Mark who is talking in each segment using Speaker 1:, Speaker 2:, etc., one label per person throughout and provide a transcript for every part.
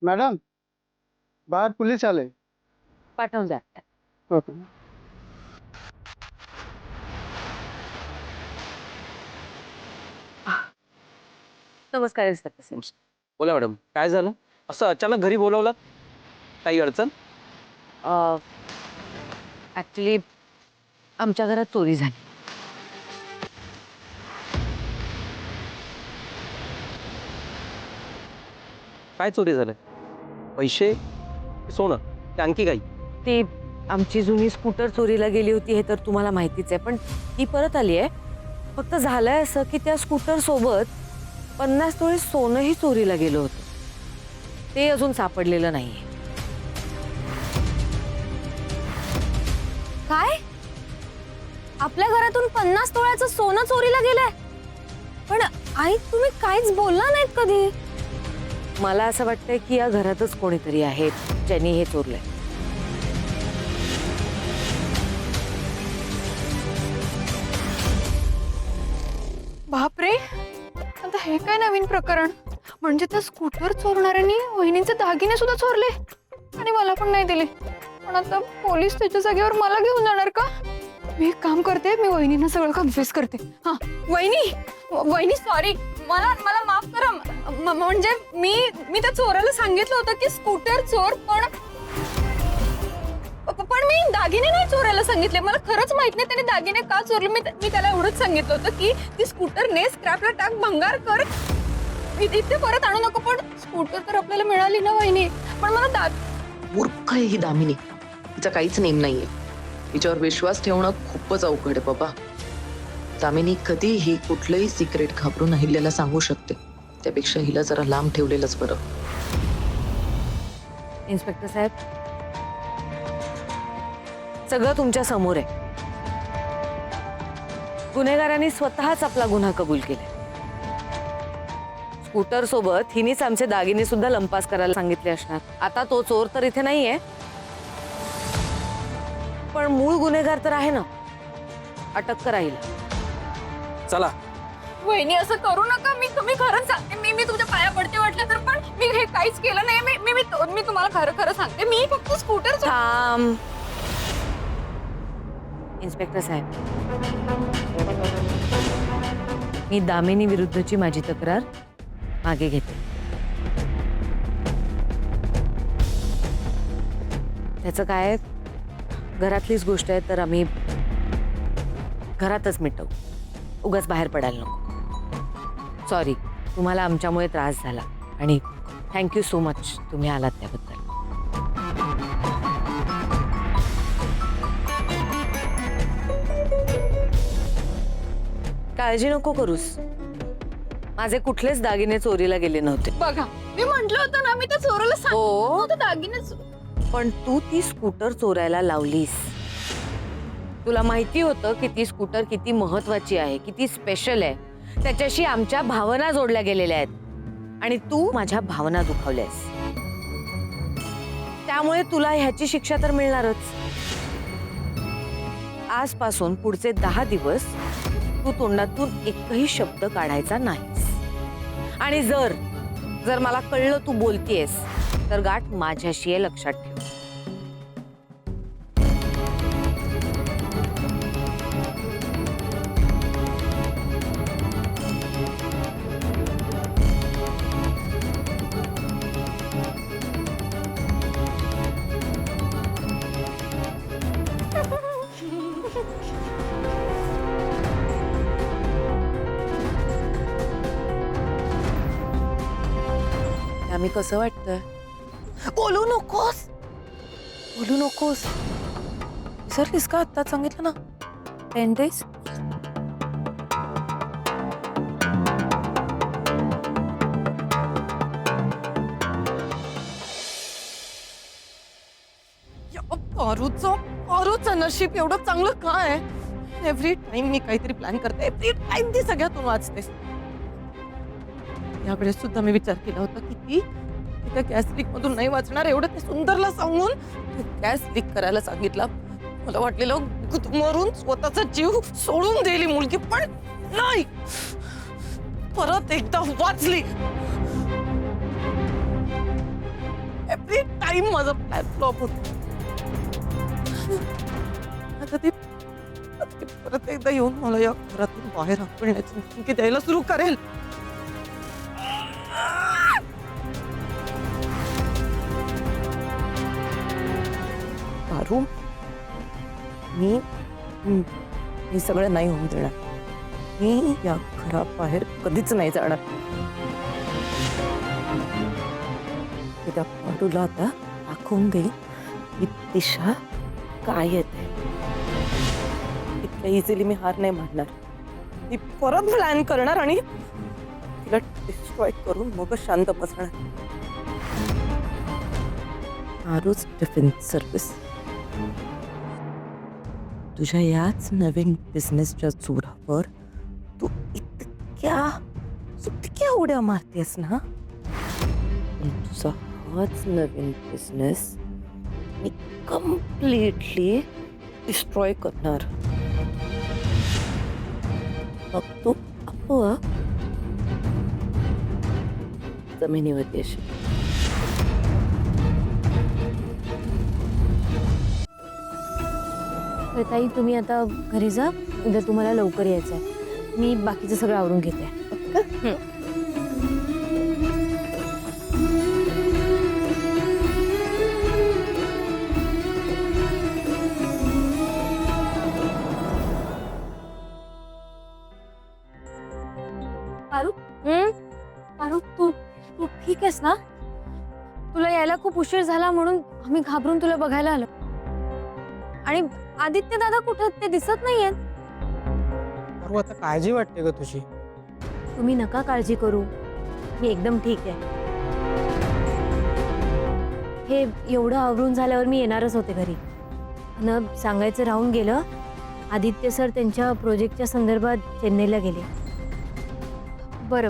Speaker 1: Madam, बाहेर police आले.
Speaker 2: पाठवून द्या.
Speaker 1: ओके.
Speaker 2: नमस्कार इन्स्पेक्टर साहेब.
Speaker 3: बोला मॅडम, काय झालं? असं अचानक घरी बोलावलं? काही अडचण?
Speaker 2: ऍक्च्युली आमच्या घरात चोरी झाली.
Speaker 3: काय चोरी झालंय? पैसे, सोनं, की आणखी काही?
Speaker 2: ती आमची जुनी स्कूटर चोरीला गेली होती हे तर तुम्हाला माहितीच आहे, पण ती परत आली आहे. फक्त झालंय असं की त्या स्कूटर सोबत 50 तोळे सोनंही चोरीला गेलं होतं. ते अजून सापडलेलं नाहीये.
Speaker 4: काय? आपल्या घरातून 50 तोळ्याचं सोनं चोरीला गेलंय? पण आई, तुम्ही काहीच बोलला नाहीत कधी.
Speaker 2: मला असं वाटतंय की या घरातच कोणीतरी आहे ज्यांनी हे चोरलंय.
Speaker 4: बापरे, आता हे काय नवीन प्रकरण? म्हणजे त्या स्कूटर चोरणाऱ्यांनी वहिनींचे दागिने सुद्धा चोरले आणि मला पण नाही दिले. पण आता पोलीस त्याच्या जागेवर मला घेऊन जाणार का? मी एक काम करते, मी वहिनींना सगळं कन्फ्युज करते. हा वहिनी सॉरी, मला मला माफ करा. म्हणजे मी त्या चोराला सांगितलं होतं की स्कूटर चोर, पण मी दागिने नाही चोरायला सांगितले. मला खरंच माहित नाही त्याने दागिने का चोरले. मी त्याला एवढंच सांगितलं होतं की ती स्कूटर ने स्क्रॅपला टाक, भंगार कर, इथे परत आणू नको. पण स्कूटर तर आपल्याला मिळाली ना वहिनी. पण मला
Speaker 5: मूर्ख आहे ही दामिनी. तिचा काहीच नेम नाहीये. तिच्यावर विश्वास ठेवणं खूपच अवघड आहे बाबा. दामिनी कधीही कुठलंही सिक्रेट घाबरून अहिल्याला सांगू शकते. त्यापेक्षा हिला जरा लांब ठेवलेलंच बरं.
Speaker 2: इन्स्पेक्टर साहेब, सगळं तुमच्या समोर आहे. गुन्हेगारांनी स्वतःच आपला गुन्हा कबूल केलाय. स्कूटर सोबत हिनीच आमचे दागिने सुद्धा लंपास करायला सांगितले असणार. आता तो चोर तर इथे नाहीये, पण मूळ गुन्हेगार तर आहे ना. अटक करा हिला.
Speaker 3: चला.
Speaker 4: वहिनी असं करू नका. मी खरंच सांगते, मी तुमच्या पाया पडते वाटलं तर, पण मी हे काहीच केलं नाही. मी तुम्हाला खरं खरं सांगते, मी फक्त स्कूटर
Speaker 2: थांब. इन्स्पेक्टर साहेब, मी दामिनी विरुद्धची माझी तक्रार मागे घेते. त्याचं काय, घरातलीच गोष्ट आहे तर आम्ही घरातच मिटवू. उगाच बाहेर पडायला नको. सॉरी, तुम्हाला आमच्यामुळे त्रास झाला आणि थँक्यू सो मच तुम्ही आलात त्याबद्दल. काळजी नको करूस. माझे कुठलेच दागिने चोरीला गेले नव्हते.
Speaker 4: बघा, मी म्हंटल होतं ना, मी त्या चोराला
Speaker 2: हो,
Speaker 4: सांगितलं दागिने.
Speaker 2: पण तू ती स्कूटर चोरायला लावलीस. तुला माहिती होतं की ती स्कूटर किती महत्वाची आहे, किती स्पेशल आहे. त्याच्याशी आमच्या भावना जोडल्या गेलेल्या आहेत आणि तू माझ्या भावना दुखावल्यास. त्यामुळे तुला ह्याची शिक्षा तर मिळणारच. आजपासून पुढचे 10 दिवस तू तोंडातून एकही शब्द काढायचा नाहीस. आणि जर मला कळलं तू बोलतेस तर गाठ माझ्याशी आहे, लक्षात ठेव. आम्ही कसं वाटतंय?
Speaker 4: बोलू नकोस. विसरलीस का? आता सांगितलं ना, 10 days. पारूचं नशीब एवढं चांगलं काय? एव्हरी टाइम मी काहीतरी प्लॅन करते, एव्हरी टाइम ती सगळ्यातून वाचतेस. यावेळेस सुद्धा मी विचार केला होता की ती त्या गॅस लीक मधून नाही वाचणार एवढं ते सुंदरला सांगून गॅस लीक करायला सांगितलं. मला वाटलेलं मरून स्वतःचा जीव सोडून दिली मुलगी, पण नाही, परत एकदा वाचली.
Speaker 6: एव्हरी टाइम माझा प्लॅन फ्लॉप होतो. आता ते परत एकदा येऊन मला या घरातून बाहेर हाकलण्याची धमकी द्यायला सुरू करेल. पारू, मी हे सगळं नाही होऊन देणार. मी या घराबाहेर कधीच नाही जाणार. त्या पारूला आता दाखवून देईल की दिशा काय येते. इतक्या इझिली मी हार नाही मानणार. ती परत प्लॅन करणार आणि तिला डिस्ट्रॉय करून मग शांत बसणार. पारूच डिफेन्स सर्व्हिस तुझ्या याच नवीन बिझनेसच्या जोरावर तू इतक्या उड्या मारतेस ना. पण तुझा हाच नवीन बिझनेस मी कम्प्लिटली डिस्ट्रॉय करणार. मग तू आपोआप जमिनीवरती येशील.
Speaker 2: तर ताई तुम्ही आता घरी जा. उद्या तुम्हाला लवकर यायचं आहे. मी बाकीचं सगळं आवरून घेते.
Speaker 4: पारू पारू तू तू ठीक आहेस ना? तुला यायला खूप उशीर झाला म्हणून आम्ही घाबरून तुला बघायला आलो. आणि आदित्य दादा कुठे ते दिसत नाहीयेत.
Speaker 1: अरे आता काळजी वाटते ग तुझी.
Speaker 2: तुम्ही नका काळजी करू. मी एकदम ठीक आहे. हे एवढं आवरून झाल्यावर मी येणारच होते घरी. न सांगायचं राहून गेलं. आदित्य सर त्यांच्या प्रोजेक्टच्या संदर्भात चेन्नईला गेले.
Speaker 4: बरं,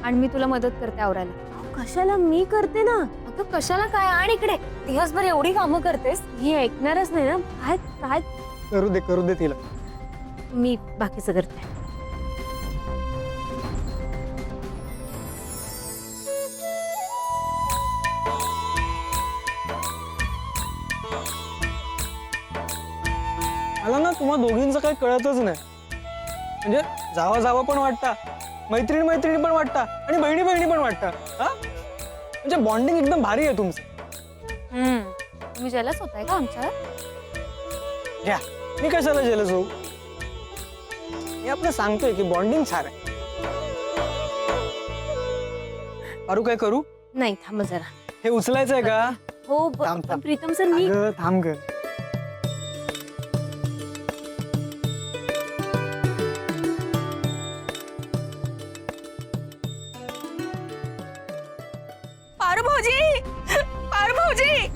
Speaker 4: आणि मी तुला मदत करते आवरायला.
Speaker 2: कशाला? मी करते ना.
Speaker 4: अगं कशाला काय? आणि इकडे दिवसभर एवढी कामं करतेस.
Speaker 2: हे ऐकणारच नाही ना. काय काय
Speaker 1: करू दे तिला.
Speaker 2: मी बाकीचं करते.
Speaker 1: मला ना तुम्हा दोघींचं काही कळतच नाही. म्हणजे जावा पण वाटता, मैत्रिणी पण वाटता आणि बहिणी पण वाटता. हा म्हणजे बॉन्डिंग एकदम भारी आहे तुमचं.
Speaker 4: तुम्ही जेलस होताय का आमच्या?
Speaker 1: घ्या, मी कशाला जेलस होऊ. मी आपलं सांगतोय की बॉन्डिंग छान आहे. पारू काय करू?
Speaker 2: नाही थांब जरा.
Speaker 1: हे उचलायचंय का?
Speaker 2: हो
Speaker 1: थांब.
Speaker 2: प्रीतम सर मी
Speaker 1: अगं, थांब ग.
Speaker 6: पारू भाऊजी, पारू भाऊजी.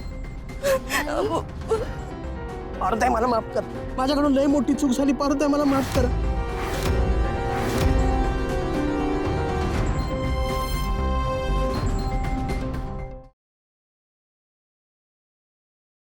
Speaker 7: पारुताई मला माफ कर. माझ्याकडून लय मोठी चूक झाली. पारुताई मला माफ कर.